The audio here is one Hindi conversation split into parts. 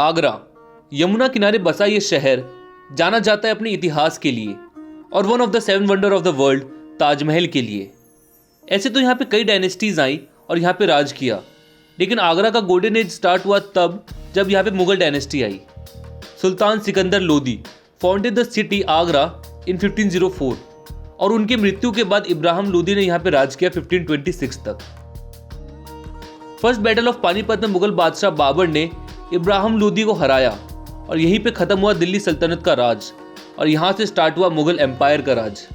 आगरा यमुना किनारे बसा ये शहर जाना जाता है अपने इतिहास के लिए और one of the seven wonder of the world Taj Mahal के लिए। ऐसे तो यहाँ पे कई डायनेस्टीज आई और यहाँ पे राज किया, लेकिन आगरा का गोल्डन एज स्टार्ट हुआ तब जब यहाँ पे मुगल डायनेस्टी आई। सुल्तान Sikandar Lodi founded the city Agra in 1504 और उनके मृत्यु के बाद इब्राहिम लोदी ने यहाँ पे राज किया 1526 तक। फर्स्ट बैटल ऑफ पानीपत में मुगल बादशाह बाबर ने इब्राहिम लोदी को हराया और यहीं पे खत्म हुआ दिल्ली सल्तनत का राज और यहाँ से स्टार्ट हुआ मुगल एम्पायर का राज।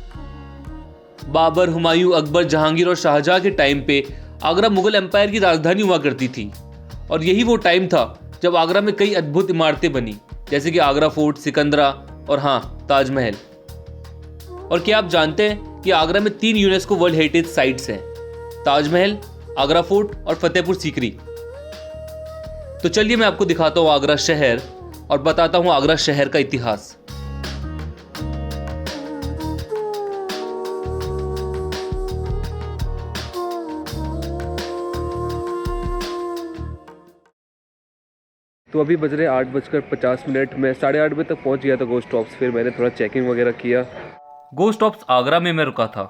बाबर, हुमायूं, अकबर, जहांगीर और शाहजहां के टाइम पे आगरा मुगल एम्पायर की राजधानी हुआ करती थी और यही वो टाइम था जब आगरा में कई अद्भुत इमारतें बनी, जैसे कि आगरा फोर्ट, सिकंदरा और हाँ, ताजमहल। और क्या आप जानते हैं कि आगरा में 3 यूनेस्को वर्ल्ड हेरिटेज साइट्स हैं, ताजमहल, आगरा फोर्ट और फतेहपुर सीकरी। तो चलिए मैं आपको दिखाता हूँ आगरा शहर और बताता हूँ आगरा शहर का इतिहास। तो अभी बज रहे 8:50। मैं 8:30 बजे तक पहुंच गया था गोस्ट स्टॉप्स। फिर मैंने थोड़ा चेकिंग वगैरह किया। गोस्ट स्टॉप्स आगरा में मैं रुका था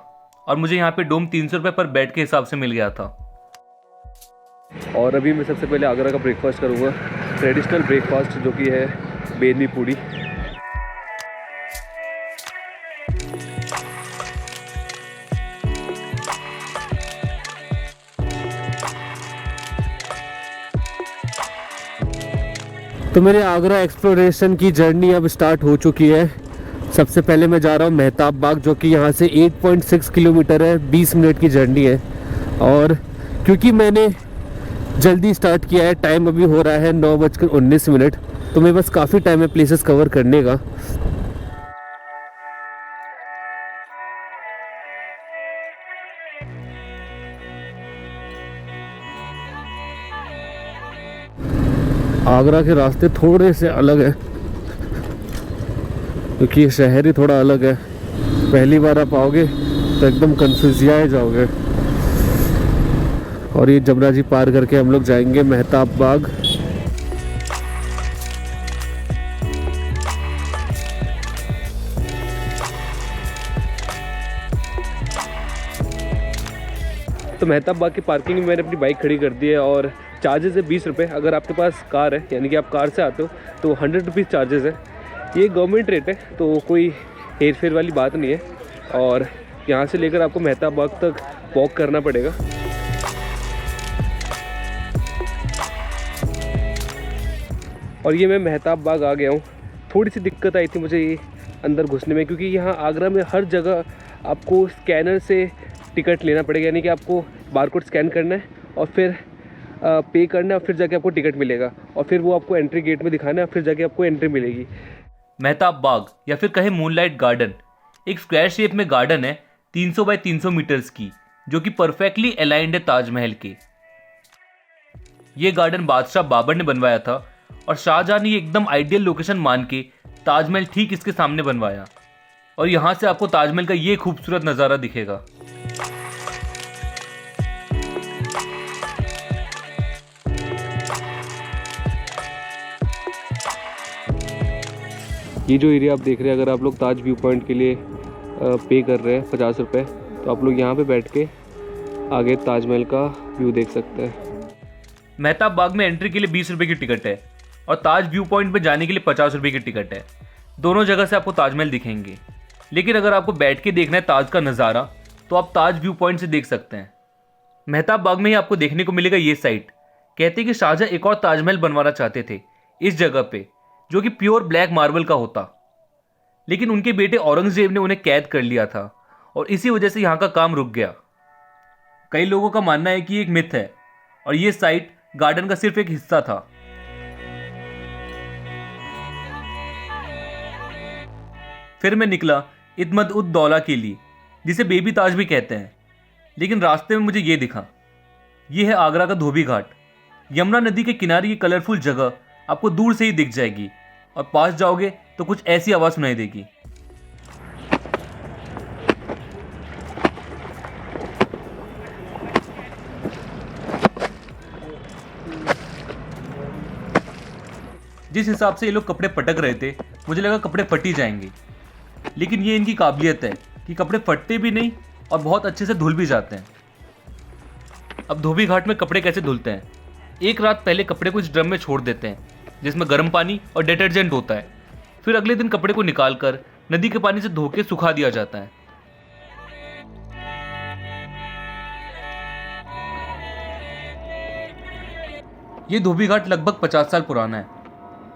और मुझे यहाँ पे डोम 300 रुपये पर बेड के हिसाब से मिल गया था। और अभी मैं सबसे पहले आगरा का ब्रेकफास्ट करूँगा, ट्रेडिशनल ब्रेकफास्ट जो कि है बेदनी पूड़ी। तो मेरे आगरा एक्सप्लोरेशन की जर्नी अब स्टार्ट हो चुकी है। सबसे पहले मैं जा रहा हूँ मेहताब बाग, जो कि यहाँ से 8.6 किलोमीटर है, 20 मिनट की जर्नी है। और क्योंकि मैंने जल्दी स्टार्ट किया है, टाइम अभी हो रहा है 9:19, तो मेरे पास काफ़ी टाइम है प्लेसेस कवर करने का। आगरा के रास्ते थोड़े से अलग है क्योंकि ये शहर ही थोड़ा अलग है। पहली बार आप आओगे तो एकदम कंफ्यूजियाए जाओगे। और ये जमुना जी पार करके हम लोग जाएंगे मेहताब बाग। तो मेहताब बाग की पार्किंग में मैंने अपनी बाइक खड़ी कर दी है और चार्जेस है 20 रुपये। अगर आपके पास कार है, यानी कि आप कार से आते हो, तो 100 रुपीज़ चार्जेस है। ये गवर्नमेंट रेट है, तो कोई हेर फेर वाली बात नहीं है। और यहाँ से लेकर आपको मेहताब बाग तक वॉक करना पड़ेगा। और ये मैं मेहताब बाग आ गया हूँ। थोड़ी सी दिक्कत आई थी मुझे ये अंदर घुसने में, क्योंकि यहाँ आगरा में हर जगह आपको स्कैनर से टिकट लेना पड़ेगा, यानी कि आपको बारकोड स्कैन करना है और फिर पे करना है और फिर जाके आपको टिकट मिलेगा और फिर वो आपको एंट्री गेट में दिखाना है, फिर जाके आपको एंट्री मिलेगी। मेहताब बाग या फिर कहे मूनलाइट गार्डन एक स्क्वायर शेप में गार्डन है 300 बाय 300 मीटर्स की, जो कि परफेक्टली अलाइंड है ताजमहल के। ये गार्डन बादशाह बाबर ने बनवाया था और शाहजहां ने ये एकदम आइडियल लोकेशन मान के ताजमहल ठीक इसके सामने बनवाया। और यहाँ से आपको ताजमहल का ये खूबसूरत नज़ारा दिखेगा। ये जो एरिया आप देख रहे हैं, अगर आप लोग ताज व्यू पॉइंट के लिए पे कर रहे हैं 50 रुपये, तो आप लोग यहाँ पे बैठ के आगे ताजमहल का व्यू देख सकते हैं। मेहताब बाग में एंट्री के लिए 20 रुपये की टिकट है और ताज व्यू पॉइंट में जाने के लिए 50 रुपये की टिकट है। दोनों जगह से आपको ताजमहल दिखेंगे, लेकिन अगर आपको बैठ के देखना है ताज का नज़ारा, तो आप ताज व्यू पॉइंट से देख सकते हैं। मेहताब बाग में ही आपको देखने को मिलेगा ये साइट। कहते हैं कि शाहजहां एक और ताजमहल बनवाना चाहते थे इस जगह पे, जो कि प्योर ब्लैक मार्बल का होता, लेकिन उनके बेटे औरंगजेब ने उन्हें कैद कर लिया था और इसी वजह से यहाँ का काम रुक गया। कई लोगों का मानना है कि ये एक मिथ है और ये साइट गार्डन का सिर्फ एक हिस्सा था। फिर मैं निकला इत्मद उद दौला के लिए, जिसे बेबी ताज भी कहते हैं, लेकिन रास्ते में मुझे ये दिखा। ये है आगरा का धोबी घाट। यमुना नदी के किनारे ये कलरफुल जगह आपको दूर से ही दिख जाएगी और पास जाओगे तो कुछ ऐसी आवाज़ सुनाई देगी। जिस हिसाब से ये लोग कपड़े पटक रहे थे मुझे लगा कपड़े फट ही जाएंगे, लेकिन ये इनकी काबिलियत है कि कपड़े फटते भी नहीं और बहुत अच्छे से धुल भी जाते हैं। अब धोबी घाट में कपड़े कैसे धुलते हैं? एक रात पहले कपड़े को इस ड्रम में छोड़ देते हैं जिसमें गर्म पानी और डिटर्जेंट होता है। फिर अगले दिन कपड़े को निकालकर नदी के पानी से धो के सुखा दिया जाता है। ये धोबी घाट लगभग 50 साल पुराना है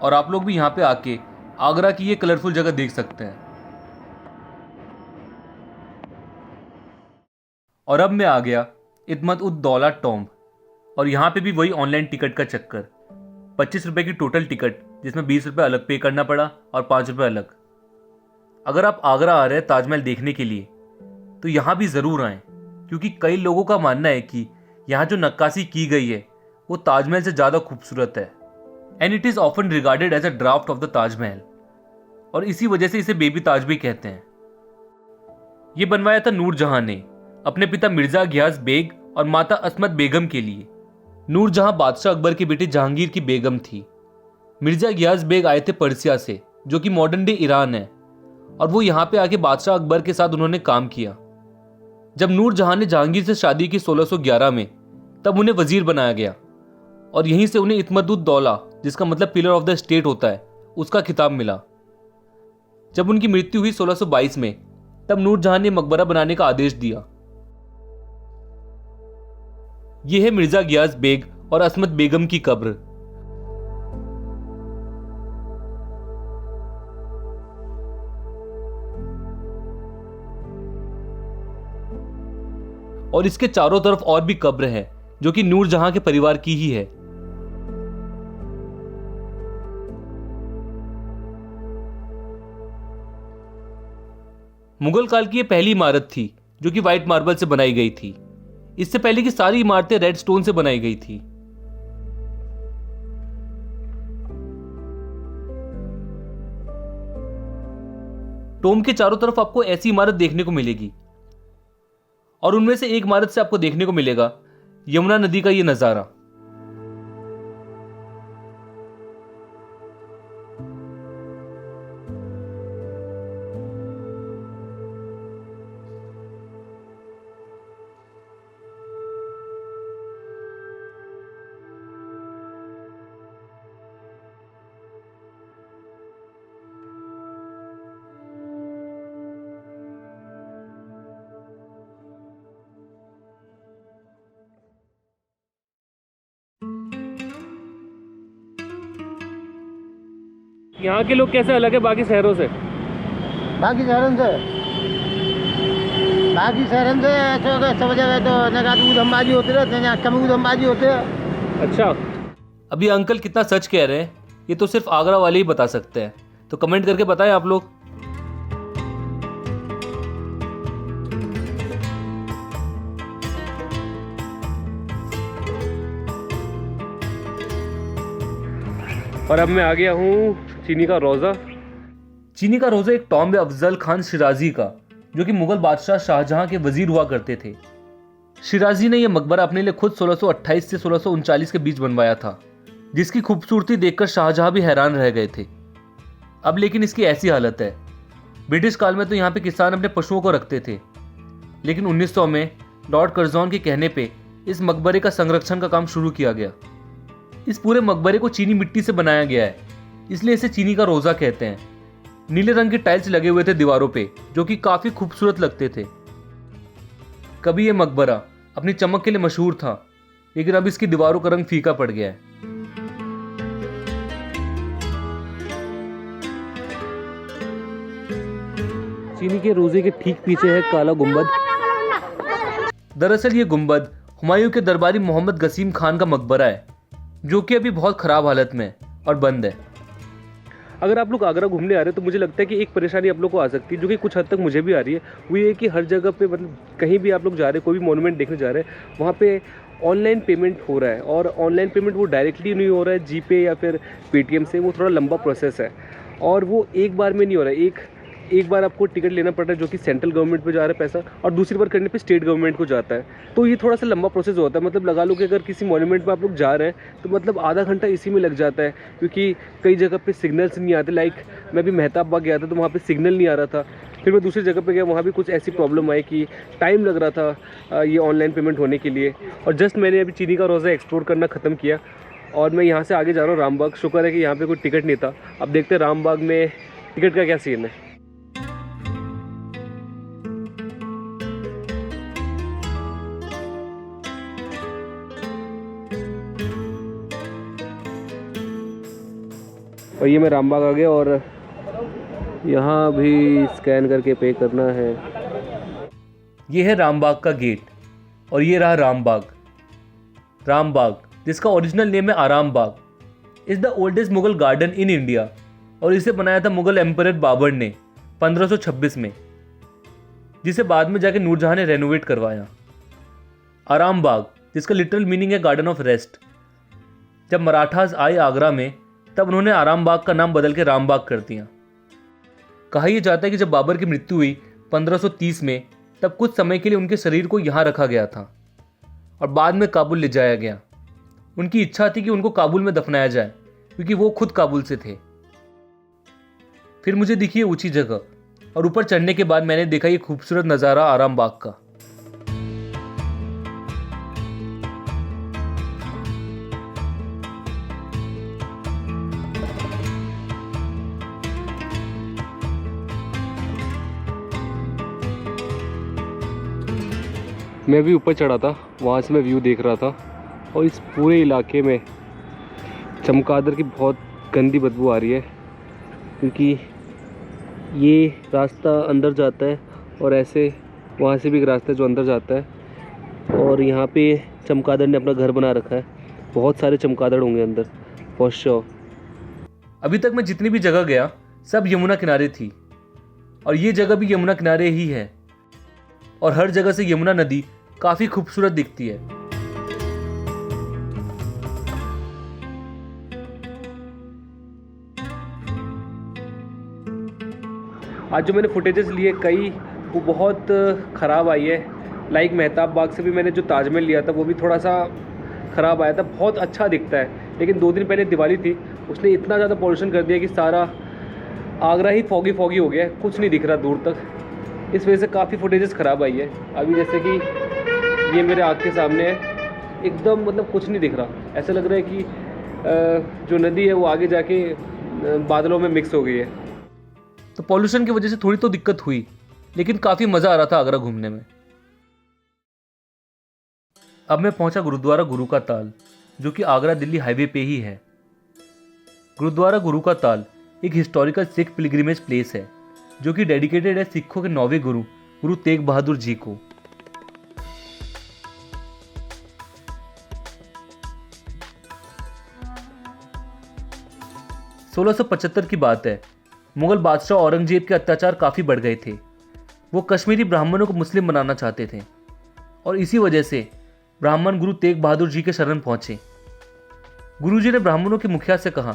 और आप लोग भी यहाँ पे आके आगरा की ये कलरफुल जगह देख सकते हैं। और अब मैं आ गया इत्मत उद दौला टॉम्ब, और यहाँ पे भी वही ऑनलाइन टिकट का चक्कर। 25 रुपए की टोटल टिकट, जिसमें 20 रुपये अलग पे करना पड़ा और 5 रुपये अलग। अगर आप आगरा आ रहे हैं ताजमहल देखने के लिए तो यहाँ भी ज़रूर आएँ, क्योंकि कई लोगों का मानना है कि यहाँ जो नक्काशी की गई है वो ताजमहल से ज़्यादा खूबसूरत है। And it is often regarded as a draft of the Taj Mahal, और इसी वजह से इसे बेबी ताज भी कहते हैं। ये बनवाया था नूरजहां ने अपने पिता मिर्जा गियास बेग और माता असमत बेगम के लिए। नूरजहां बादशाह अकबर की बेटी जहांगीर की बेगम थी। मिर्जा गियास बेग आए थे पर्सिया से, जो कि मॉडर्न डे ईरान है, और वो यहाँ पे आके बादशाह अकबर के साथ उन्होंने काम किया। जब नूरजहां ने जहांगीर से शादी की 1611 में, तब उन्हें वजीर बनाया गया, और यहीं से उन्हें इत्मदुद दौला, जिसका मतलब पिलर ऑफ द स्टेट होता है, उसका खिताब मिला। जब उनकी मृत्यु हुई 1622 में, तब नूरजहां ने मकबरा बनाने का आदेश दिया। यह है मिर्जा गियास बेग और असमत बेगम की कब्र। और इसके चारों तरफ और भी कब्र हैं जो कि नूरजहां के परिवार की ही है। मुगल काल की यह पहली इमारत थी जो कि व्हाइट मार्बल से बनाई गई थी। इससे पहले की सारी इमारतें रेड स्टोन से बनाई गई थी। टोम के चारों तरफ आपको ऐसी इमारत देखने को मिलेगी, और उनमें से एक इमारत से आपको देखने को मिलेगा यमुना नदी का यह नजारा। यहाँ के लोग कैसे अलग है बाकी शहरों से? बाकी शहरों से ऐसे सब जगह तो दूध अंबाजी होते रहते हैं, कम दूध अंबाजी होते हैं। अच्छा, अभी अंकल कितना सच कह रहे हैं ये तो सिर्फ आगरा वाले ही बता सकते हैं, तो कमेंट करके बताएं आप लोग। और अब मैं आ गया हूँ चीनी का रोज़ा। चीनी का रोज़ा एक टॉम्ब है अफजल खान शिराजी का, जो कि मुगल बादशाह शाहजहां के वजीर हुआ करते थे। शिराजी ने यह मकबरा अपने लिए खुद 1628 से 1639 के बीच बनवाया था, जिसकी खूबसूरती देखकर शाहजहां भी हैरान रह गए थे। अब लेकिन इसकी ऐसी हालत है। ब्रिटिश काल में तो यहाँ पे किसान अपने पशुओं को रखते थे, लेकिन 1900 में लॉर्ड कर्जौन के कहने पे इस मकबरे का संरक्षण का काम शुरू किया गया। इस पूरे मकबरे को चीनी मिट्टी से बनाया गया है, इसलिए इसे चीनी का रोज़ा कहते हैं। नीले रंग के टाइल्स लगे हुए थे दीवारों पे, जो कि काफी खूबसूरत लगते थे। कभी यह मकबरा अपनी चमक के लिए मशहूर था, लेकिन अब इसकी दीवारों का रंग फीका पड़ गया है। चीनी के रोजे के ठीक पीछे है काला गुंबद। दरअसल ये गुंबद हुमायूं के दरबारी मोहम्मद गसीम खान का मकबरा है, जो कि अभी बहुत खराब हालत में है और बंद है। अगर आप लोग आगरा घूमने आ रहे हैं तो मुझे लगता है कि एक परेशानी आप लोग को आ सकती है, जो कि कुछ हद तक मुझे भी आ रही है। वो ये कि हर जगह पे, मतलब कहीं भी आप लोग जा रहे हैं, कोई भी मॉन्यूमेंट देखने जा रहे हैं, वहाँ पे ऑनलाइन पेमेंट हो रहा है, और ऑनलाइन पेमेंट वो डायरेक्टली नहीं हो रहा है जीपे या फिर पेटीएम से। वो थोड़ा लंबा प्रोसेस है, और वो एक बार में नहीं हो रहा है। एक एक बार आपको टिकट लेना पड़ता है जो कि सेंट्रल गवर्नमेंट पे जा रहा है पैसा, और दूसरी बार करने पे स्टेट गवर्नमेंट को जाता है। तो ये थोड़ा सा लंबा प्रोसेस होता है। मतलब लगा लो कि अगर किसी मॉन्यूमेंट पे आप लोग जा रहे हैं तो मतलब आधा घंटा इसी में लग जाता है, क्योंकि कई जगह पे सिग्नल्स नहीं आते। लाइक मैं भी मेहताब बाग गया था तो वहाँ पे सिग्नल नहीं आ रहा था। फिर मैं दूसरी जगह पे गया, वहाँ भी कुछ ऐसी प्रॉब्लम आई कि टाइम लग रहा था ये ऑनलाइन पेमेंट होने के लिए। और जस्ट मैंने अभी चीनी का रोज़ा एक्सप्लोर करना ख़त्म किया और मैं यहाँ से आगे जा रहा हूँ रामबाग। शुक्र है कि यहाँ पे कोई टिकट नहीं था। अब देखते हैं रामबाग में टिकट का क्या सीन है। और ये मैं रामबाग आ गया और यहाँ भी स्कैन करके पे करना है। ये है रामबाग का गेट और ये रहा रामबाग। रामबाग, जिसका ओरिजिनल नेम है Aram Bagh, is the oldest Mughal garden in India और इसे बनाया था मुगल एम्परर बाबर ने 1526 में, जिसे बाद में जाके नूरजहां ने रेनोवेट करवाया। आराम बाग, जिसका लिटरल मीनिंग है गार्डन ऑफ रेस्ट। जब मराठास आए आगरा में तब उन्होंने आराम बाग का नाम बदल के रामबाग कर दिया। कहा यह जाता है कि जब बाबर की मृत्यु हुई 1530 में, तब कुछ समय के लिए उनके शरीर को यहाँ रखा गया था और बाद में काबुल ले जाया गया। उनकी इच्छा थी कि उनको काबुल में दफनाया जाए क्योंकि वो खुद काबुल से थे। फिर मुझे दिखी ये ऊंची जगह और ऊपर चढ़ने के बाद मैंने देखा ये खूबसूरत नज़ारा आराम बाग का। मैं भी ऊपर चढ़ा था, वहाँ से मैं व्यू देख रहा था और इस पूरे इलाके में चमगादड़ की बहुत गंदी बदबू आ रही है, क्योंकि ये रास्ता अंदर जाता है और ऐसे वहाँ से भी एक रास्ता है जो अंदर जाता है। और यहाँ पे चमगादड़ ने अपना घर बना रखा है। बहुत सारे चमगादड़ होंगे अंदर फॉर श्योर। अभी तक मैं जितनी भी जगह गया सब यमुना किनारे थी और ये जगह भी यमुना किनारे ही है और हर जगह से यमुना नदी काफ़ी खूबसूरत दिखती है। आज जो मैंने फुटेजेस लिए कई वो बहुत ख़राब आई है। लाइक मेहताब बाग से भी मैंने जो ताजमहल लिया था वो भी थोड़ा सा ख़राब आया था। बहुत अच्छा दिखता है, लेकिन 2 दिन पहले दिवाली थी, उसने इतना ज़्यादा पॉल्यूशन कर दिया कि सारा आगरा ही फॉगी फॉगी हो गया है, कुछ नहीं दिख रहा दूर तक। इस वजह से काफ़ी फुटेजेस ख़राब आई है। अभी जैसे कि ये मेरे आँख के सामने है, एकदम मतलब कुछ नहीं दिख रहा। ऐसा लग रहा है कि जो नदी है वो आगे जाके बादलों में मिक्स हो गई है। तो पॉल्यूशन की वजह से थोड़ी तो दिक्कत हुई, लेकिन काफ़ी मज़ा आ रहा था आगरा घूमने में। अब मैं पहुंचा गुरुद्वारा गुरु का ताल, जो कि आगरा दिल्ली हाईवे पे ही है। गुरुद्वारा गुरु का ताल एक हिस्टोरिकल सिख पिलग्रिमेज प्लेस है जो कि डेडिकेटेड है सिखों के 9वें गुरु गुरु तेग बहादुर जी को। (1675) की बात है। मुगल बादशाह औरंगजेब के अत्याचार काफ़ी बढ़ गए थे। वो कश्मीरी ब्राह्मणों को मुस्लिम बनाना चाहते थे और इसी वजह से ब्राह्मण गुरु तेग बहादुर जी के शरण पहुंचे। गुरुजी ने ब्राह्मणों के मुखिया से कहा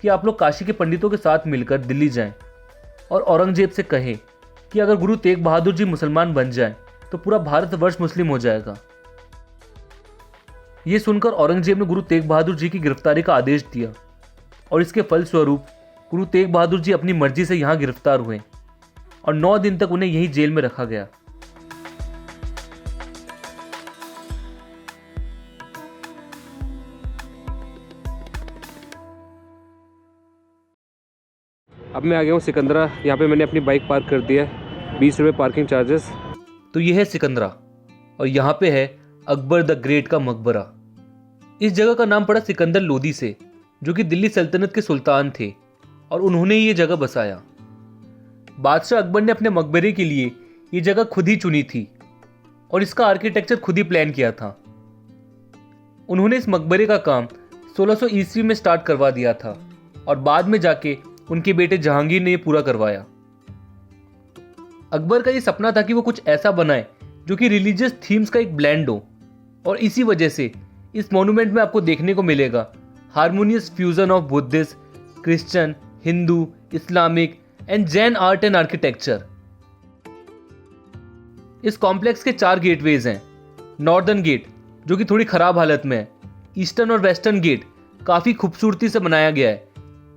कि आप लोग काशी के पंडितों के साथ मिलकर दिल्ली जाएं और औरंगजेब से कहे कि अगर गुरु तेग बहादुर जी मुसलमान बन जाएं तो पूरा भारतवर्ष मुस्लिम हो जाएगा। ये सुनकर औरंगजेब ने गुरु तेग बहादुर जी की गिरफ्तारी का आदेश दिया और इसके फलस्वरूप गुरु तेग बहादुर जी अपनी मर्जी से यहाँ गिरफ्तार हुए और 9 दिन तक उन्हें यही जेल में रखा गया। अब मैं आ गया हूँ सिकंदरा। यहाँ पे मैंने अपनी बाइक पार्क कर दी है, 20 रुपये पार्किंग चार्जेस। तो यह है सिकंदरा और यहाँ पे है अकबर द ग्रेट का मकबरा। इस जगह का नाम पड़ा सिकंदर लोदी से, जो कि दिल्ली सल्तनत के सुल्तान थे और उन्होंने ये जगह बसाया। बादशाह अकबर ने अपने मकबरे के लिए ये जगह खुद ही चुनी थी और इसका आर्किटेक्चर खुद ही प्लान किया था। उन्होंने इस मकबरे का काम 1600 ईस्वी में स्टार्ट करवा दिया था और बाद में जाके उनके बेटे जहांगीर ने ये पूरा करवाया। अकबर का ये सपना था कि वो कुछ ऐसा बनाए जो कि रिलीजियस थीम्स का एक ब्लेंड हो और इसी वजह से इस मॉन्यूमेंट में आपको देखने को मिलेगा harmonious fusion of Buddhist, Christian, Hindu, Islamic and Jain art and architecture. इस कॉम्प्लेक्स के 4 गेटवेज हैं। नॉर्दर्न गेट जो कि थोड़ी खराब हालत में है, ईस्टर्न और वेस्टर्न गेट काफ़ी खूबसूरती से बनाया गया है,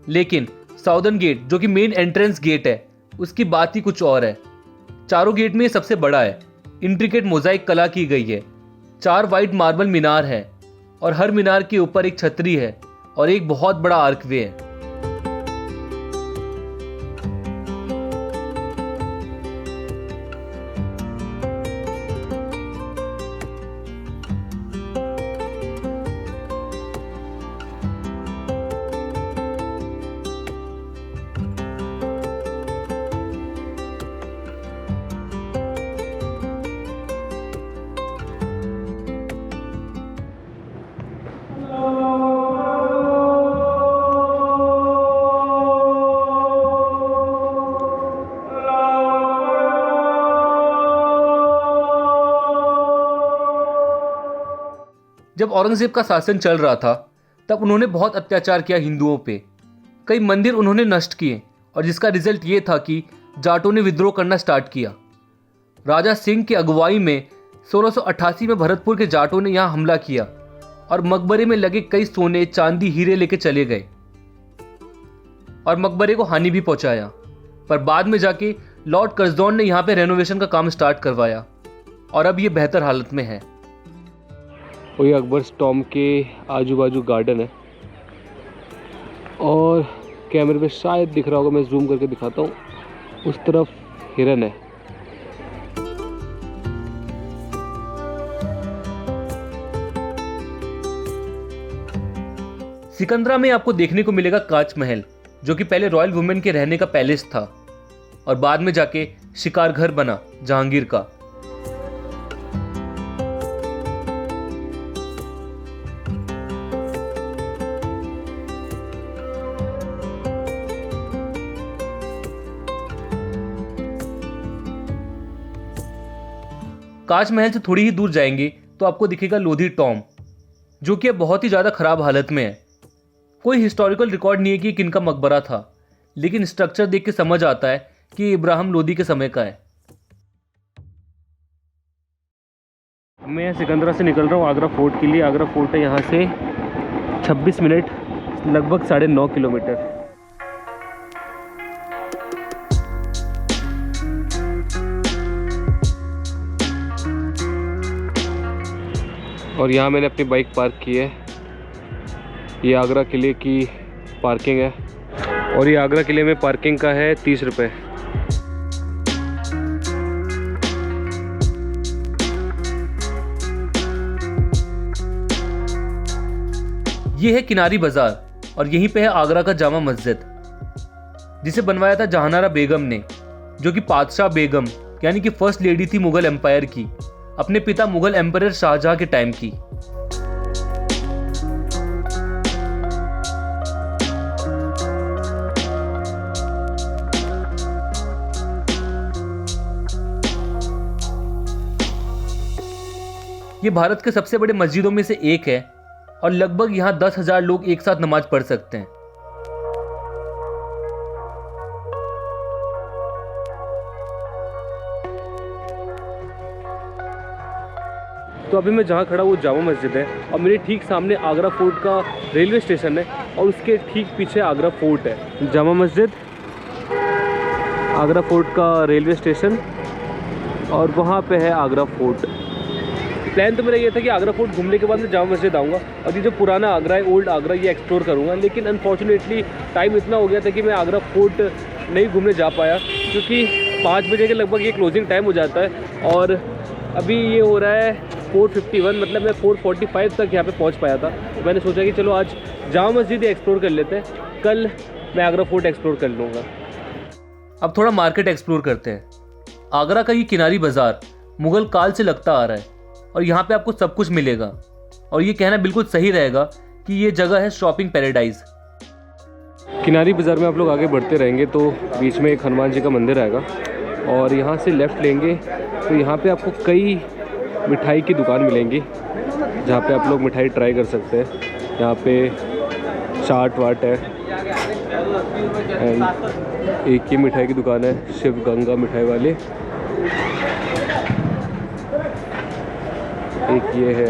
लेकिन साउदर्न गेट जो कि मेन एंट्रेंस गेट है उसकी बात ही कुछ और है। चारों गेट में ये सबसे बड़ा है, इंट्रिकेट मोजाइक कला की गई है, 4 वाइट मार्बल मीनार है और हर मीनार के ऊपर एक छतरी है और एक बहुत बड़ा आर्कवे है। जब औरंगजेब का शासन चल रहा था तब उन्होंने बहुत अत्याचार किया हिंदुओं पे। कई मंदिर उन्होंने नष्ट किए और जिसका रिजल्ट ये था कि जाटों ने विद्रोह करना स्टार्ट किया। राजा सिंह की अगुवाई में 1688 में भरतपुर के जाटों ने यहाँ हमला किया और मकबरे में लगे कई सोने चांदी हीरे लेके चले गए और मकबरे को हानि भी पहुंचाया। पर बाद में जाके लॉर्ड कर्जदौन ने यहाँ पे रेनोवेशन का काम स्टार्ट करवाया और अब ये बेहतर हालत में है। और ये अकबर टॉम के आजू बाजू गार्डन है और कैमरे में शायद दिख रहा होगा, मैं जूम करके दिखाता हूँ, उस तरफ हिरन है। सिकंदरा में आपको देखने को मिलेगा कांच महल जो कि पहले रॉयल वुमेन के रहने का पैलेस था और बाद में जाके शिकार घर बना जहांगीर का। कांच महल से थोड़ी ही दूर जाएंगे तो आपको दिखेगा लोधी टॉम जो कि अब बहुत ही ज़्यादा खराब हालत में है। कोई हिस्टोरिकल रिकॉर्ड नहीं है कि किनका मकबरा था, लेकिन स्ट्रक्चर देख के समझ आता है कि इब्राहिम लोधी के समय का है। मैं सिकंदरा से निकल रहा हूँ आगरा फोर्ट के लिए। आगरा फोर्ट है यहाँ से 26 मिनट, लगभग 9.5 किलोमीटर। और यहाँ मैंने अपनी बाइक पार्क की है। ये आगरा किले की पार्किंग है और ये आगरा किले में पार्किंग का है 30 रुपये। ये है किनारी बाजार और यहीं पे है आगरा का जामा मस्जिद जिसे बनवाया था जहानारा बेगम ने, जो कि पातशाह बेगम यानी कि फर्स्ट लेडी थी मुगल एम्पायर की, अपने पिता मुगल एम्पायर शाहजहां के टाइम की। ये भारत के सबसे बड़े मस्जिदों में से एक है और लगभग यहाँ 10,000 लोग एक साथ नमाज पढ़ सकते हैं। तो अभी मैं जहाँ खड़ा वो जामा मस्जिद है और मेरे ठीक सामने आगरा फोर्ट का रेलवे स्टेशन है और उसके ठीक पीछे आगरा फोर्ट है। जामा मस्जिद, आगरा फोर्ट का रेलवे स्टेशन और वहाँ पे है आगरा फोर्ट। प्लान तो मेरा ये था कि आगरा फोर्ट घूमने के बाद मैं जामा मस्जिद आऊँगा और ये जो पुराना आगरा है, ओल्ड आगरा, ये एक्सप्लोर करूँगा। लेकिन अनफॉर्चुनेटली टाइम इतना हो गया था कि मैं आगरा फोर्ट नहीं घूमने जा पाया क्योंकि 5 बजे के लगभग ये क्लोजिंग टाइम हो जाता है और अभी ये हो रहा है 4:51, मतलब मैं 4:45 तक यहाँ पे पहुँच पाया था। मैंने सोचा कि चलो आज जामा मस्जिद एक्सप्लोर कर लेते हैं, कल मैं आगरा फोर्ट एक्सप्लोर कर लूँगा। अब थोड़ा मार्केट एक्सप्लोर करते हैं। आगरा का ये किनारी बाजार मुगल काल से लगता आ रहा है और यहाँ पे आपको सब कुछ मिलेगा और ये कहना बिल्कुल सही रहेगा कि ये जगह है शॉपिंग पैराडाइज। किनारी बाज़ार में आप लोग आगे बढ़ते रहेंगे तो बीच में एक हनुमान जी का मंदिर आएगा और यहाँ से लेफ़्ट लेंगे तो यहाँ पे आपको कई मिठाई की दुकान मिलेंगी जहाँ पे आप लोग मिठाई ट्राई कर सकते हैं। यहाँ पे चाट वाट है एक ये मिठाई की दुकान है, शिव गंगा मिठाई वाली। एक ये है।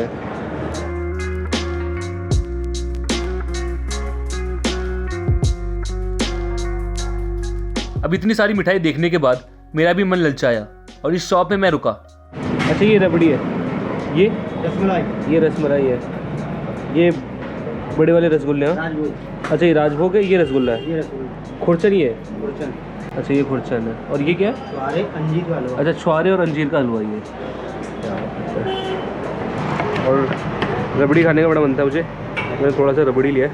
अब इतनी सारी मिठाई देखने के बाद मेरा भी मन ललचाया और इस शॉप में मैं रुका। अच्छा ये रबड़ी है, ये रसमलाई, ये रसमलाई है, ये बड़े वाले रसगुल्ले हैं। राजभोग, अच्छा ये राजभोग है, ये रसगुल्ला है, ये रसगुल्ला, खुरचन ही है। गुड़चन, अच्छा ये खुरचन है। और ये क्या है? छुआरे, अंजीर का हलवा। अच्छा छुआरे और अंजीर का हलवा ये। और रबड़ी खाने का बड़ा मन था मुझे, मैंने थोड़ा सा रबड़ी लिया है।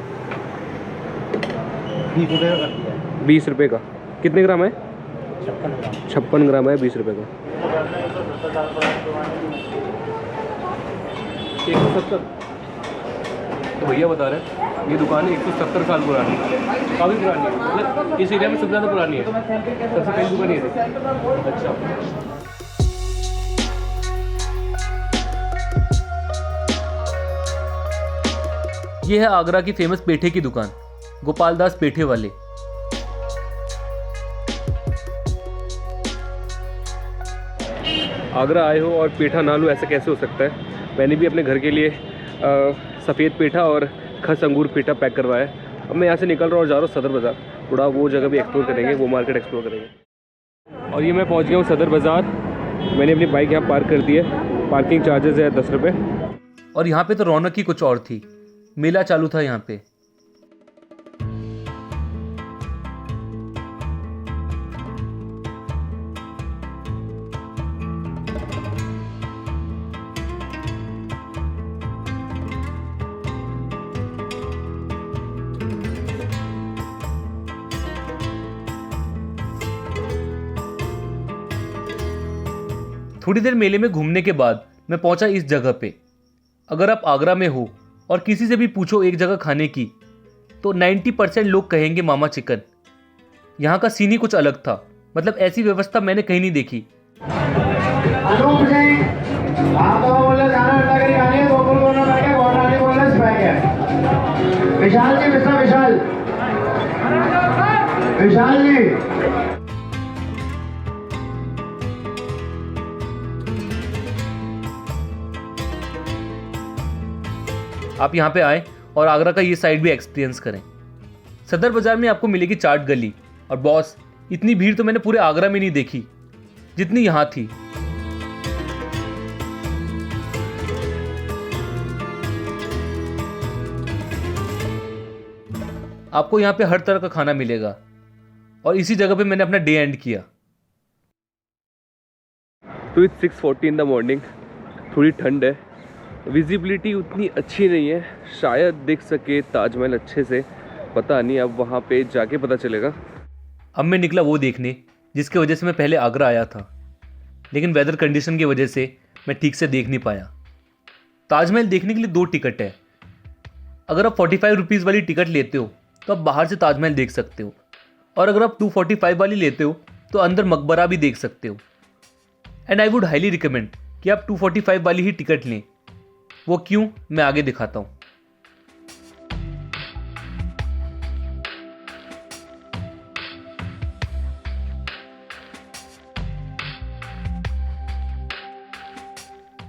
20 रुपये का कर दिया है। 20 रुपये का। कितने ग्राम है? 56 ग्राम। 56 ग्राम है, 20 रुपये का। 170। तो भैया बता रहे हैं ये दुकान 170 साल पुरानी है, काफ़ी पुरानी है, मतलब इस एरिया में सबसे ज़्यादा पुरानी है, सबसे पहली दुकान ये थी। अच्छा ये है आगरा की फेमस पेठे की दुकान, गोपाल दास पेठे वाले। आगरा आए हो और पेठा ना लो, ऐसा कैसे हो सकता है? मैंने भी अपने घर के लिए सफ़ेद पेठा और खस अंगूर पेठा पैक करवाया है। अब मैं यहाँ से निकल रहा हूँ और जा रहा हूँ सदर बाज़ार, थोड़ा वो जगह भी एक्सप्लोर करेंगे, वो मार्केट एक्सप्लोर करेंगे। और ये मैं पहुँच गया हूँ सदर बाज़ार। मैंने अपनी बाइक यहाँ पार्क कर दी है, पार्किंग चार्जेस है 10 रुपये। और यहाँ पे तो रौनक ही कुछ और थी, मेला चालू था यहाँ पे। थोड़ी देर मेले में घूमने के बाद मैं पहुंचा इस जगह पे। अगर आप आगरा में हो और किसी से भी पूछो एक जगह खाने की, तो 90% लोग कहेंगे मामा चिकन। यहाँ का सीन ही कुछ अलग था, मतलब ऐसी व्यवस्था मैंने कहीं नहीं देखी। विशाल जी, विशाल विशाल जी, आप यहाँ पे आए और आगरा का ये साइड भी एक्सपीरियंस करें। सदर बाजार में आपको मिलेगी चाट गली, और बॉस इतनी भीड़ तो मैंने पूरे आगरा में नहीं देखी जितनी यहाँ थी। आपको यहाँ पे हर तरह का खाना मिलेगा और इसी जगह पे मैंने अपना डे एंड किया। तो इट्स 6:40 इन द मॉर्निंग, थोड़ी ठंड है, विजिबिलिटी उतनी अच्छी नहीं है, शायद देख सके ताजमहल अच्छे से, पता नहीं, अब वहाँ पे जाके पता चलेगा। अब मैं निकला वो देखने जिसके वजह से मैं पहले आगरा आया था, लेकिन वेदर कंडीशन की वजह से मैं ठीक से देख नहीं पाया। ताजमहल देखने के लिए 2 टिकट है। अगर आप 45 रुपीज़ वाली टिकट लेते हो तो आप बाहर से ताजमहल देख सकते हो, और अगर आप 245 वाली लेते हो तो अंदर मकबरा भी देख सकते हो। And I would highly recommend कि आप 245 वाली ही टिकट लें। वो क्यों, मैं आगे दिखाता हूं।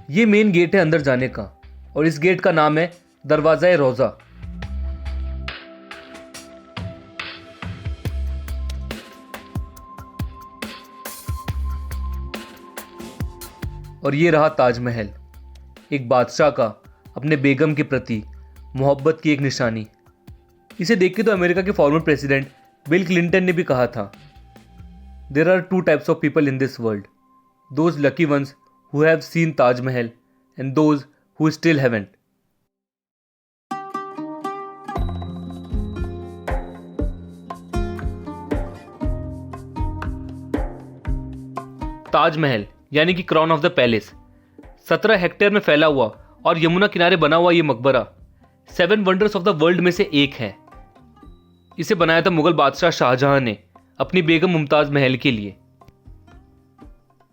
ये मेन गेट है अंदर जाने का, और इस गेट का नाम है दरवाज़ा रोज़ा। और ये रहा ताजमहल, एक बादशाह का अपने बेगम के प्रति मोहब्बत की एक निशानी। इसे देख के तो अमेरिका के फॉर्मर प्रेसिडेंट बिल क्लिंटन ने भी कहा था, there are 2 types of people in this world, those lucky ones who have seen Taj Mahal and those who still haven't. Taj Mahal यानी कि crown of the palace 17 hectare में फैला हुआ और यमुना किनारे बना हुआ ये मकबरा 7 वंडर्स ऑफ द वर्ल्ड में से एक है। इसे बनाया था मुगल बादशाह शाहजहां ने अपनी बेगम मुमताज महल के लिए।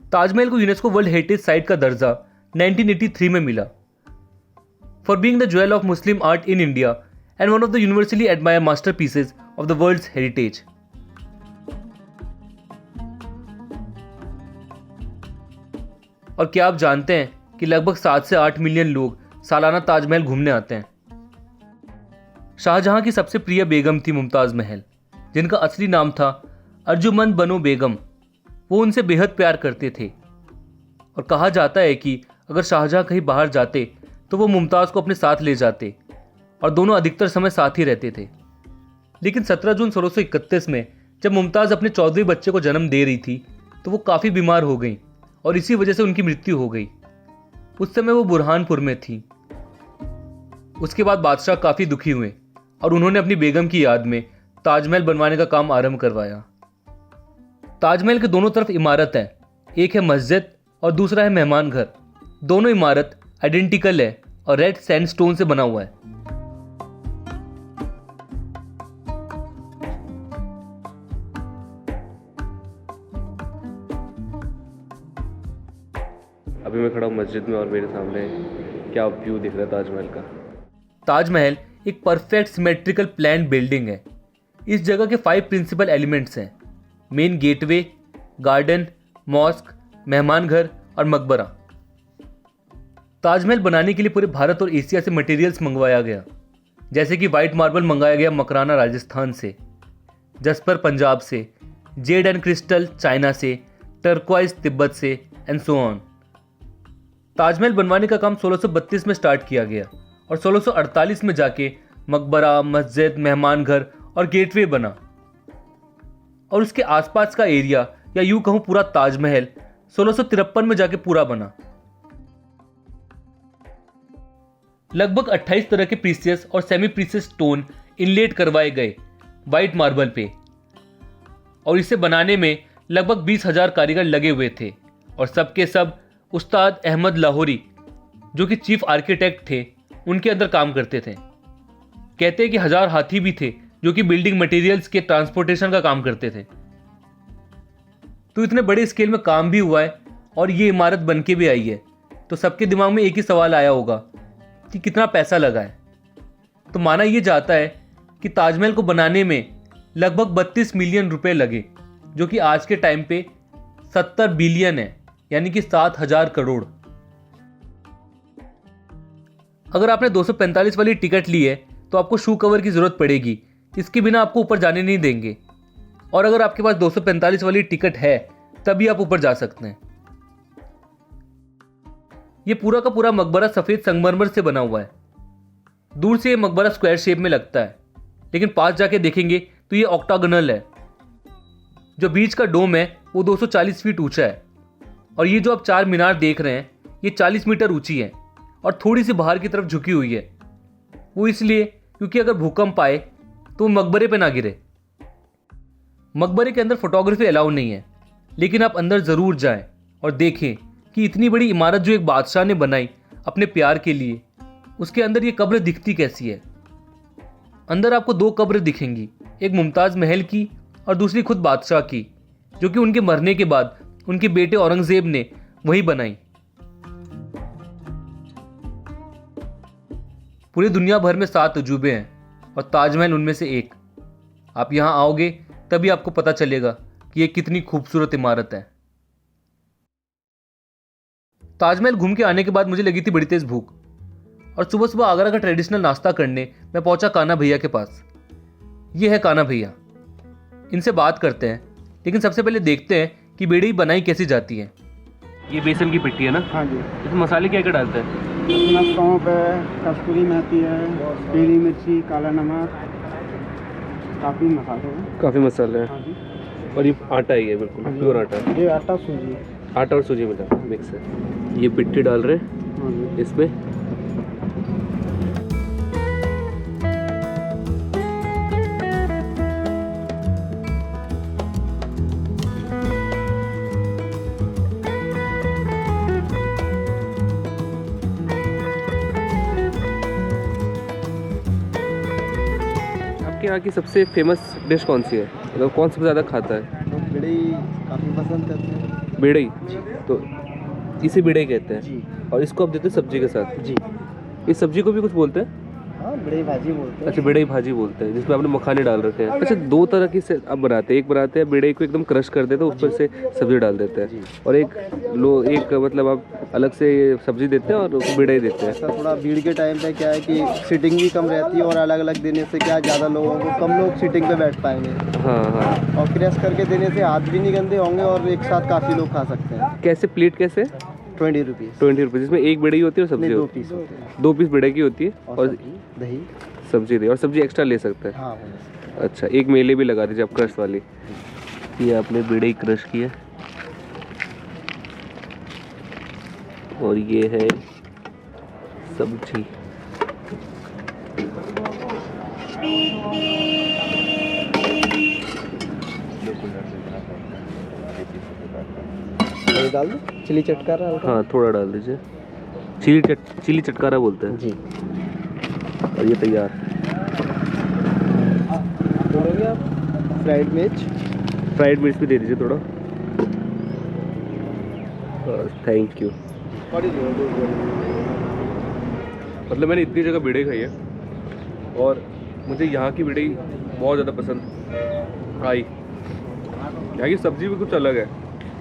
ताजमहल को यूनेस्को वर्ल्ड हेरिटेज साइट का दर्जा 1983 में मिला for being the jewel of Muslim art in India and one of the universally admired masterpieces of the world's heritage. और क्या आप जानते हैं कि लगभग 7 से 8 मिलियन लोग सालाना ताजमहल घूमने आते हैं। शाहजहां की सबसे प्रिय बेगम थी मुमताज महल, जिनका असली नाम था अर्जुमंद बनो बेगम। वो उनसे बेहद प्यार करते थे और कहा जाता है कि अगर शाहजहां कहीं बाहर जाते तो वो मुमताज़ को अपने साथ ले जाते और दोनों अधिकतर समय साथ ही रहते थे। लेकिन 17 जून 1631 में जब मुमताज़ अपने 14वें बच्चे को जन्म दे रही थी तो वो काफ़ी बीमार हो गई और इसी वजह से उनकी मृत्यु हो गई। उस समय वो बुरहानपुर में थी। उसके बाद बादशाह काफ़ी दुखी हुए और उन्होंने अपनी बेगम की याद में ताजमहल बनवाने का काम आरंभ करवाया। ताजमहल के दोनों तरफ इमारत है, एक है मस्जिद और दूसरा है मेहमान घर। दोनों इमारत आइडेंटिकल है और रेड सैंडस्टोन से बना हुआ है। अभी मैं खड़ा हूँ मस्जिद में और मेरे सामने क्या व्यू दिख रहा है ताजमहल का। ताजमहल एक परफेक्ट सिमेट्रिकल प्लान बिल्डिंग है। इस जगह के 5 प्रिंसिपल एलिमेंट्स हैं: मेन गेटवे, गार्डन, मॉस्क, मेहमान घर और मकबरा। ताजमहल बनाने के लिए पूरे भारत और एशिया से मटेरियल्स मंगवाया गया, जैसे कि वाइट मार्बल मंगाया गया मकराना राजस्थान से, जस्पर पंजाब से, जेड एंड क्रिस्टल चाइना से, टर्क्वाइज तिब्बत से एंड सो ऑन। ताजमहल बनवाने का काम 1632 में स्टार्ट किया गया और 1648 में जाके मकबरा, मस्जिद, मेहमान घर और गेटवे बना। और उसके आसपास का एरिया या यूं कहूं पूरा ताजमहल 1653 में जाके पूरा बना। लगभग 28 तरह के प्रीसियस और सेमी प्रीसियस स्टोन इनलेट करवाए गए वाइट मार्बल पे और इसे बनाने में लगभग 20,000 कारीगर लगे हुए थे और सबके सब उस्ताद अहमद लाहौरी, जो कि चीफ आर्किटेक्ट थे, उनके अंदर काम करते थे। कहते हैं कि 1000 हाथी भी थे जो कि बिल्डिंग मटेरियल्स के ट्रांसपोर्टेशन का काम करते थे। तो इतने बड़े स्केल में काम भी हुआ है और ये इमारत बन के भी आई है। तो सबके दिमाग में एक ही सवाल आया होगा कि कितना पैसा लगा है। तो माना यह जाता है कि ताजमहल को बनाने में लगभग 32 मिलियन रुपए लगे, जो कि आज के टाइम पे 70 बिलियन है, यानी कि 7,000 करोड़। अगर आपने 245 वाली टिकट ली है तो आपको शू कवर की जरूरत पड़ेगी, इसके बिना आपको ऊपर जाने नहीं देंगे। और अगर आपके पास 245 वाली टिकट है तभी आप ऊपर जा सकते हैं। यह पूरा का पूरा मकबरा सफेद संगमरमर से बना हुआ है। दूर से यह मकबरा स्क्वायर शेप में लगता है, लेकिन पास जाके देखेंगे तो यह ऑक्टागोनल है। जो बीच का डोम है वो 240 फीट ऊंचा है और ये जो आप 4 मीनार देख रहे हैं ये 40 मीटर ऊंची है और थोड़ी सी बाहर की तरफ झुकी हुई है। वो इसलिए क्योंकि अगर भूकंप आए तो मकबरे पे ना गिरे। मकबरे के अंदर फोटोग्राफी अलाउ नहीं है, लेकिन आप अंदर ज़रूर जाएं और देखें कि इतनी बड़ी इमारत जो एक बादशाह ने बनाई अपने प्यार के लिए, उसके अंदर ये कब्र दिखती कैसी है। अंदर आपको 2 कब्र दिखेंगी, एक मुमताज़ महल की और दूसरी खुद बादशाह की, जो कि उनके मरने के बाद उनके बेटे औरंगजेब ने वही बनाई। पूरी दुनिया भर में 7 अजूबे हैं और ताजमहल उनमें से एक। आप यहाँ आओगे तभी आपको पता चलेगा कि ये कितनी खूबसूरत इमारत है। ताजमहल घूम के आने के बाद मुझे लगी थी बड़ी तेज भूख और सुबह सुबह आगरा का ट्रेडिशनल नाश्ता करने मैं पहुंचा कान्हा भैया के पास। ये है कान्हा भैया, इनसे बात करते हैं, लेकिन सबसे पहले देखते हैं कि बेड़ी बनाई कैसी जाती है। ये बेसन की पिट्टी है ना? हाँ जी। इसमें मसाले क्या क्या डालते हैं? इसमें सौंफ है, कस्तूरी मेथी है, पीली मिर्ची, काला नमक, काफ़ी मसाले हैं। काफ़ी मसाले हैं। हाँ जी। और ये आटा ही है, बिल्कुल प्योर आटा है। ये आटा सूजी, आटा और सूजी मिला मिक्स है। ये पिट्टी डाल रहे हैं हाँ जी। इसमें। आपके यहाँ की सबसे फेमस डिश कौन सी है, मतलब कौन सबसे ज़्यादा खाता है? लोग बिड़ी काफ़ी पसंद करते हैं। बिड़ई, तो इसे बिड़ई कहते हैं। जी। और इसको आप देते हैं सब्जी के साथ। जी। इस सब्जी को भी कुछ बोलते हैं? हाँ, बड़े भाजी बोलते अच्छा, बेड़ई भाजी बोलते हैं, जिसमें आपने मखाने डाल रखे हैं। अच्छा, दो तरह की से आप बनाते हैं, एक बनाते हैं बेड़ई को एकदम क्रश कर देते हैं, ऊपर से सब्जी डाल देते हैं, और एक मतलब आप अलग से सब्जी देते हैं और बेड़ई देते हैं। ऐसा थोड़ा भीड़ के टाइम पे क्या है कि सीटिंग भी कम रहती है, और अलग अलग देने से क्या ज़्यादा लोगों को, कम लोग सीटिंग पे बैठ पाएंगे, हाँ हाँ। और क्रश करके देने से हाथ भी नहीं गंदे होंगे और एक साथ काफ़ी लोग खा सकते हैं। कैसे प्लेट कैसे? 20 रुपीज़। 20 रुपीज़। इसमें एक बेड़ई होती है और सब्जी नहीं, 2 होती पीस होते हैं, है, 2 पीस बेड़ई की होती है और दही। सब्जी दे, और सब्जी एक्स्ट्रा ले सकते हैं। हाँ, बोले। अच्छा, एक मेले भी लगा दीजिए आप क्रश वाली। ये आपने बेड़ई क्रश की है, और ये है सब्जी। दही डाल दो, चिली चटकारा हल्का। हाँ, थोड़ा डाल दीजिए। चिली चटकारा बोलते हैं जी। और ये तैयार। बोलोगे आप फ्राइड मिर्च भी दे दीजिए थोड़ा। Thank you. मतलब मैंने इतनी जगह बेड़ई खाई है और मुझे यहाँ की बेड़ई बहुत ज़्यादा पसंद आई। यहाँ की सब्ज़ी भी कुछ अलग है।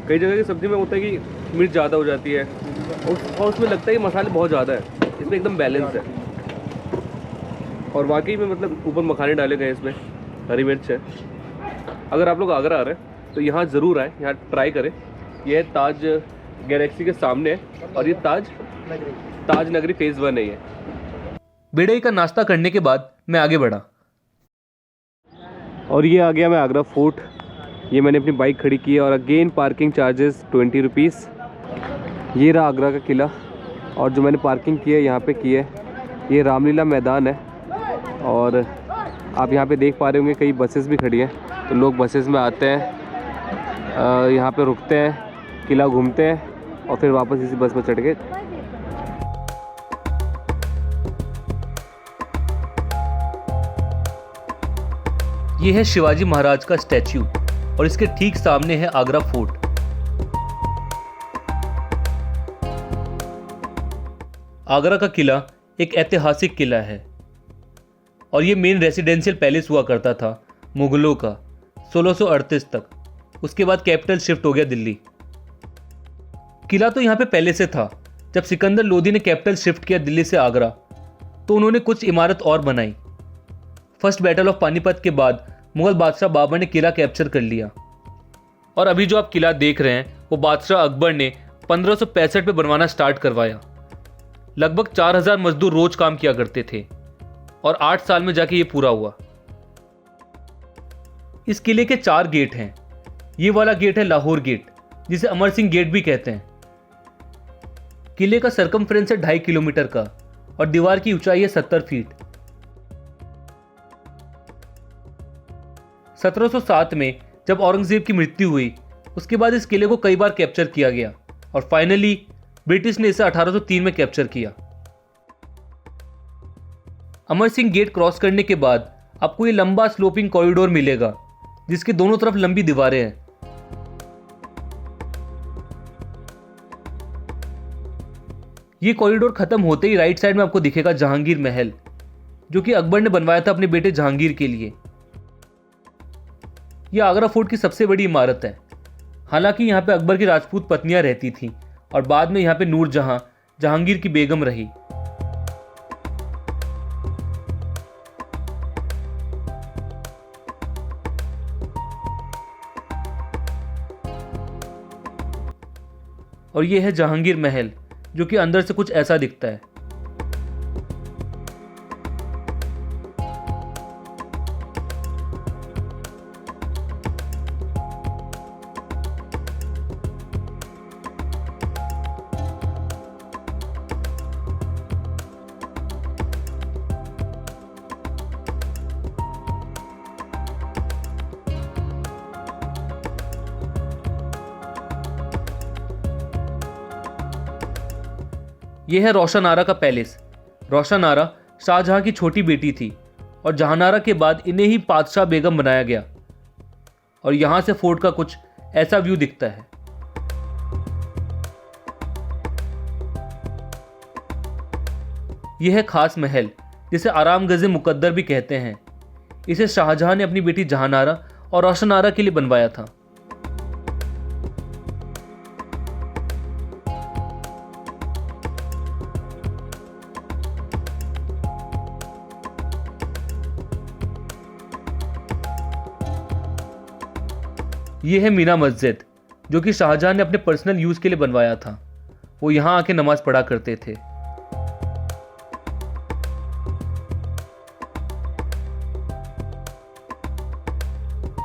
कई जगह की सब्ज़ी में होता है कि मिर्च ज़्यादा हो जाती है और उसमें लगता है कि मसाले बहुत ज़्यादा है, इसमें एकदम बैलेंस है। और वाकई में मतलब ऊपर मखाने डाले गए, इसमें हरी मिर्च है। अगर आप लोग आगरा आ रहे हैं तो यहाँ ज़रूर आए, यहाँ ट्राई करें। ये है ताज गैलेक्सी के सामने है, और ये ताज नगरी फेज़ 1 है ये। बेड़ई का नाश्ता करने के बाद मैं आगे बढ़ा और ये आ गया मैं आगरा फोर्ट। ये मैंने अपनी बाइक खड़ी की है, और अगेन पार्किंग चार्जेस 20 रुपीज़। ये रहा आगरा का किला, और जो मैंने पार्किंग की है यहाँ पे की है, ये रामलीला मैदान है। और आप यहाँ पे देख पा रहे होंगे कई बसेस भी खड़ी हैं, तो लोग बसेस में आते हैं, यहाँ पे रुकते हैं, किला घूमते हैं और फिर वापस इसी बस में चढ़ के। ये है शिवाजी महाराज का स्टैच्यू, और इसके ठीक सामने है आगरा फोर्ट। आगरा का किला एक ऐतिहासिक किला है, और ये मेन रेसिडेंशियल पैलेस हुआ करता था मुगलों का 1638 तक। उसके बाद कैपिटल शिफ्ट हो गया दिल्ली। किला तो यहाँ पे पहले से था। जब सिकंदर लोदी ने कैपिटल शिफ्ट किया दिल्ली से आगरा, तो उन्होंने कुछ इमारत और बनाई। फर्स्ट बैटल ऑफ पानीपत के बाद मुगल बादशाह बाबर ने किला कैप्चर कर लिया, और अभी जो आप किला देख रहे हैं वो बादशाह अकबर ने 1565 में बनवाना स्टार्ट करवाया। लगभग 4000 मजदूर रोज काम किया करते थे, और 8 साल में जाके ये पूरा हुआ। इस किले के 4 गेट हैं। ये वाला गेट है लाहौर गेट, जिसे अमर सिंह गेट भी कहते हैं। किले का सरकमफ्रेंस है 2.5 किलोमीटर का, और दीवार की ऊंचाई है 70 फीट। 1707 में जब औरंगजेब की मृत्यु हुई, उसके बाद इस किले को कई बार कैप्चर किया गया, और फाइनली ब्रिटिश ने इसे 1803 में कैप्चर किया। अमर सिंह गेट क्रॉस करने के बाद आपको ये लंबा स्लोपिंग कॉरिडोर मिलेगा, जिसके दोनों तरफ लंबी दीवारें हैं। ये कॉरिडोर खत्म होते ही राइट साइड में आपको दिखेगा जहांगीर महल, जो कि अकबर ने बनवाया था अपने बेटे जहांगीर के लिए। यह आगरा फोर्ट की सबसे बड़ी इमारत है। हालांकि यहाँ पे अकबर की राजपूत पत्नियां रहती थीं, और बाद में यहाँ पे नूरजहां जहांगीर की बेगम रही। और यह है जहांगीर महल, जो कि अंदर से कुछ ऐसा दिखता है। यह है रोशन आरा का पैलेस। रोशन आरा शाहजहां की छोटी बेटी थी, और जहानारा के बाद इन्हें ही पातशाह बेगम बनाया गया। और यहां से फोर्ट का कुछ ऐसा व्यू दिखता है। यह है खास महल, जिसे आरामगज़े मुकद्दर भी कहते हैं। इसे शाहजहां ने अपनी बेटी जहानारा और रोशनारा के लिए बनवाया था। यह है मीना मस्जिद, जो कि शाहजहां ने अपने पर्सनल यूज़ के लिए बनवाया था। वो यहाँ आके नमाज पढ़ा करते थे।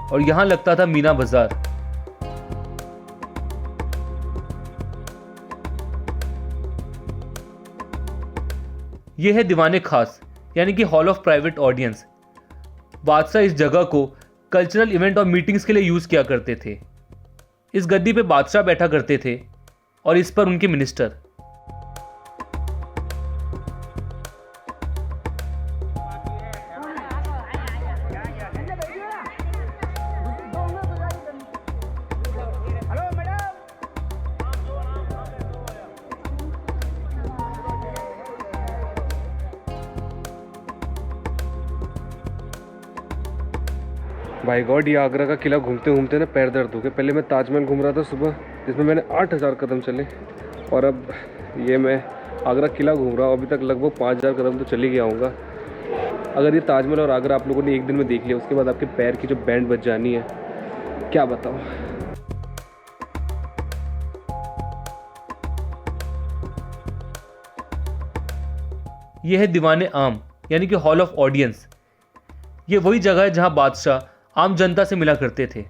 और यहाँ लगता था मीना बाजार। यह है दीवाने खास यानी कि हॉल ऑफ प्राइवेट ऑडियंस। बादशाह इस जगह को कल्चरल इवेंट और मीटिंग्स के लिए यूज किया करते थे। इस गद्दी पे बादशाह बैठा करते थे और इस पर उनके मिनिस्टर। भाई गॉड, ये आगरा का किला घूमते घूमते ना पैर दर्द हो गए। पहले मैं ताजमहल घूम रहा था सुबह, जिसमें मैंने 8000 कदम चले, और अब ये मैं आगरा किला घूम रहा हूँ। अभी तक लगभग 5000 कदम तो चली गया होऊंगा। अगर ये ताजमहल और आगरा आप लोगों ने एक दिन में देख लिया, उसके बाद आपके पैर की जो बैंड बज जानी है, क्या बताऊँ। यह है दीवाने आम यानी कि हॉल ऑफ ऑडियंस। ये वही जगह है जहां बादशाह आम जनता से मिला करते थे।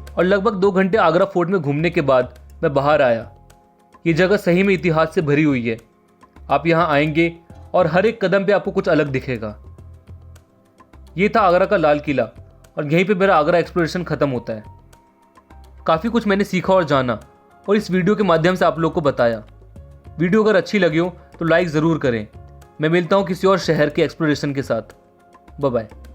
और लगभग 2 घंटे आगरा फोर्ट में घूमने के बाद मैं बाहर आया। ये जगह सही में इतिहास से भरी हुई है। आप यहाँ आएंगे और हर एक कदम पे आपको कुछ अलग दिखेगा। ये था आगरा का लाल किला और यहीं पे मेरा आगरा एक्सप्लोरेशन खत्म होता है। काफ़ी कुछ मैंने सीखा और जाना और इस वीडियो के माध्यम से आप लोग को बताया। वीडियो अगर अच्छी लगी हो तो लाइक ज़रूर करें। मैं मिलता हूँ किसी और शहर के एक्सप्लोरेशन के साथ। Bye bye.